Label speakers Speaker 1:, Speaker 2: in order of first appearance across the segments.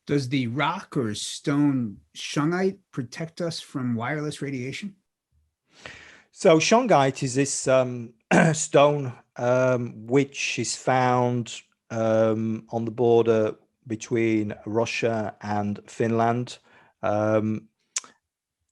Speaker 1: Does the rock or stone shungite protect us from wireless radiation?
Speaker 2: So shungite is this stone which is found on the border between Russia and Finland. Um,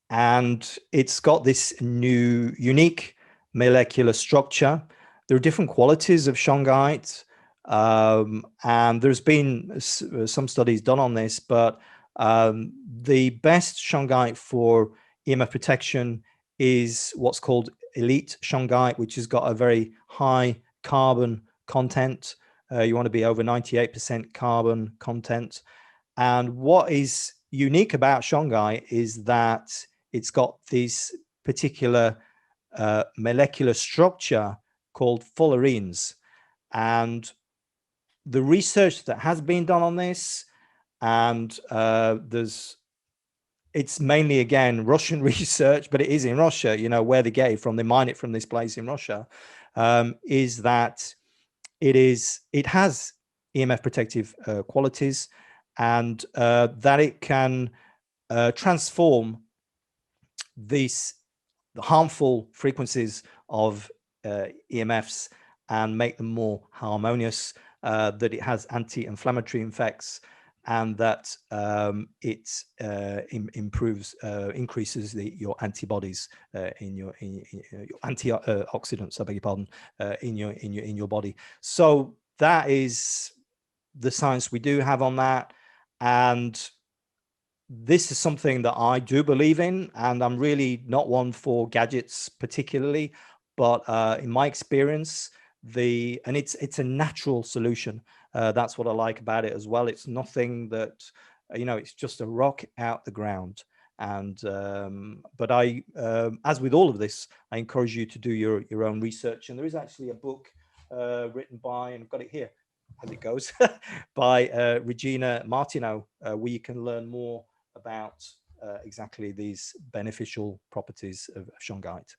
Speaker 2: and it's got this new unique molecular structure. There are different qualities of shungite, and there's been some studies done on this, but the best shungite for EMF protection is what's called elite shungite, which has got a very high carbon content. You want to be over 98% carbon content. And what is unique about shungite is that it's got this particular molecular structure called fullerenes. And the research that has been done on this, and it's mainly, again, Russian research, but it is in Russia, where they get it from, they mine it from this place in Russia, is that it has EMF protective qualities, and that it can transform the harmful frequencies of EMFs and make them more harmonious, that it has anti-inflammatory effects, and that it increases your antibodies in your antioxidants, I beg your pardon, in your body. So that is the science we do have on that, and this is something that I do believe in, and I'm really not one for gadgets particularly, but in my experience, it's a natural solution. That's what I like about it as well. It's nothing that, it's just a rock out the ground. And but as with all of this, I encourage you to do your own research. And there is actually a book written by, and I've got it here as it goes, by Regina Martineau, where you can learn more about exactly these beneficial properties of shungite.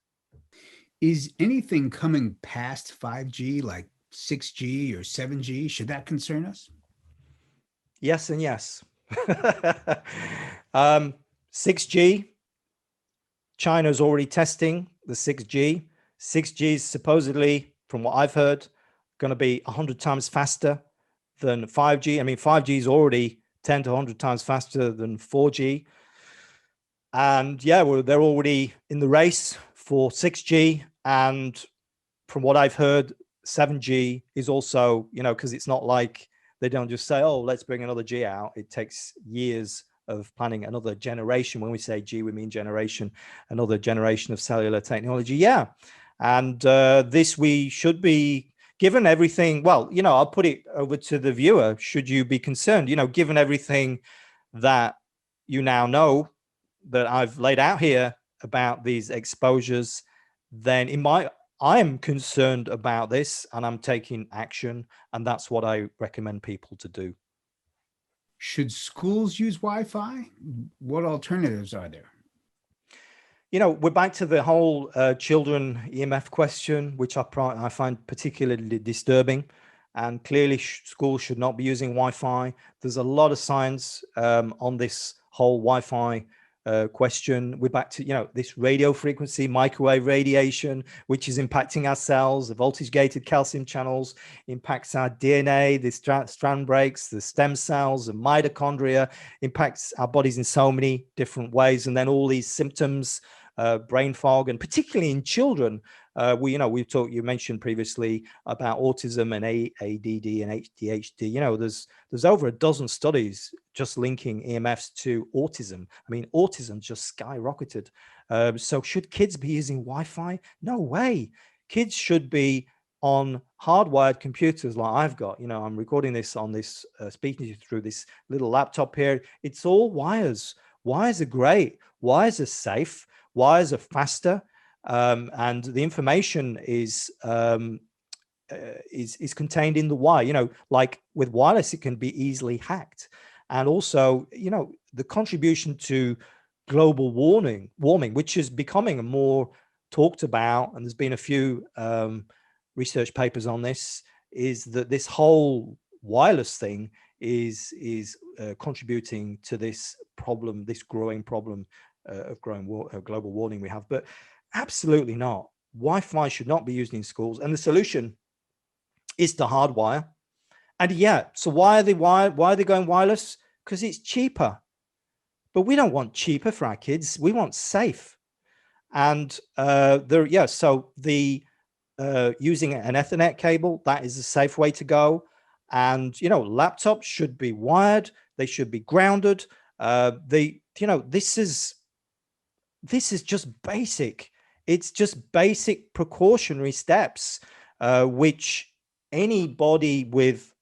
Speaker 1: Is anything coming past 5G, like 6G or 7G, should that concern us?
Speaker 2: Yes and yes. 6G, China's already testing the 6G. 6G is supposedly, from what I've heard, going to be 100 times faster than 5G. I mean, 5G is already 10 to 100 times faster than 4G. And yeah, they're already in the race for 6G. And from what I've heard, 7G is also, because it's not like they don't just say, oh, let's bring another G out. It takes years of planning another generation. When we say G, we mean generation, another generation of cellular technology. Yeah. And this, we should be given everything. Well, I'll put it over to the viewer. Should you be concerned, given everything that you now know that I've laid out here about these exposures, then I am concerned about this, and I'm taking action, and that's what I recommend people to do.
Speaker 1: Should schools use Wi-Fi? What alternatives are there?
Speaker 2: We're back to the whole children EMF question, which I find particularly disturbing. And clearly, schools should not be using Wi-Fi. There's a lot of science on this whole Wi-Fi question. We're back to this radio frequency, microwave radiation, which is impacting our cells. The voltage gated calcium channels impacts our DNA, the strand breaks, the stem cells, the mitochondria, impacts our bodies in so many different ways. And then all these symptoms, brain fog, and particularly in children. You mentioned previously about autism and ADD and ADHD. There's over a dozen studies just linking EMFs to autism. I mean, autism just skyrocketed. So should kids be using Wi-Fi? No way. Kids should be on hardwired computers like I've got. I'm recording this on this, speaking to you through this little laptop here. It's all wires. Wires are great. Wires are safe. Wires are faster. And the information is contained in the wire. Like with wireless, it can be easily hacked. And also, the contribution to global warming, which is becoming more talked about, and there's been a few research papers on this, is that this whole wireless thing is contributing to this problem, this growing problem of global warming we have. But absolutely not. Wi-Fi should not be used in schools, and the solution is to hardwire. And yeah, so why are they going wireless? Because it's cheaper. But we don't want cheaper for our kids. We want safe. And so the using an Ethernet cable, that is a safe way to go. And laptops should be wired. They should be grounded. This is just basic. It's just basic precautionary steps, which anybody with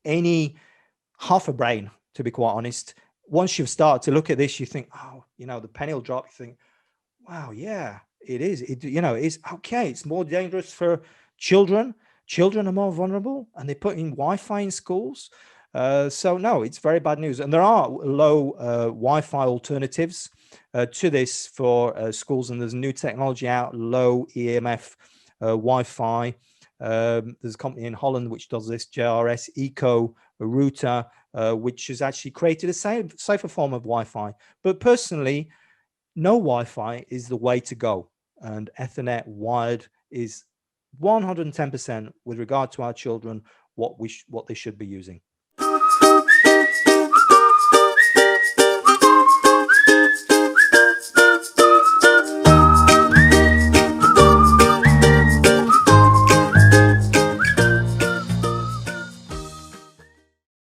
Speaker 2: any half a brain, to be quite honest, once you've started to look at this, you think, oh, the penny will drop. You think, wow, yeah, it is. It's okay. It's more dangerous for children. Children are more vulnerable, and they put in Wi-Fi in schools. So no, it's very bad news. And there are low Wi-Fi alternatives to this for schools. And there's new technology out, low EMF Wi-Fi. There's a company in Holland which does this, JRS Eco Router, which has actually created a safer form of Wi-Fi. But personally, no Wi-Fi is the way to go, and Ethernet wired is 110% with regard to our children what they should be using.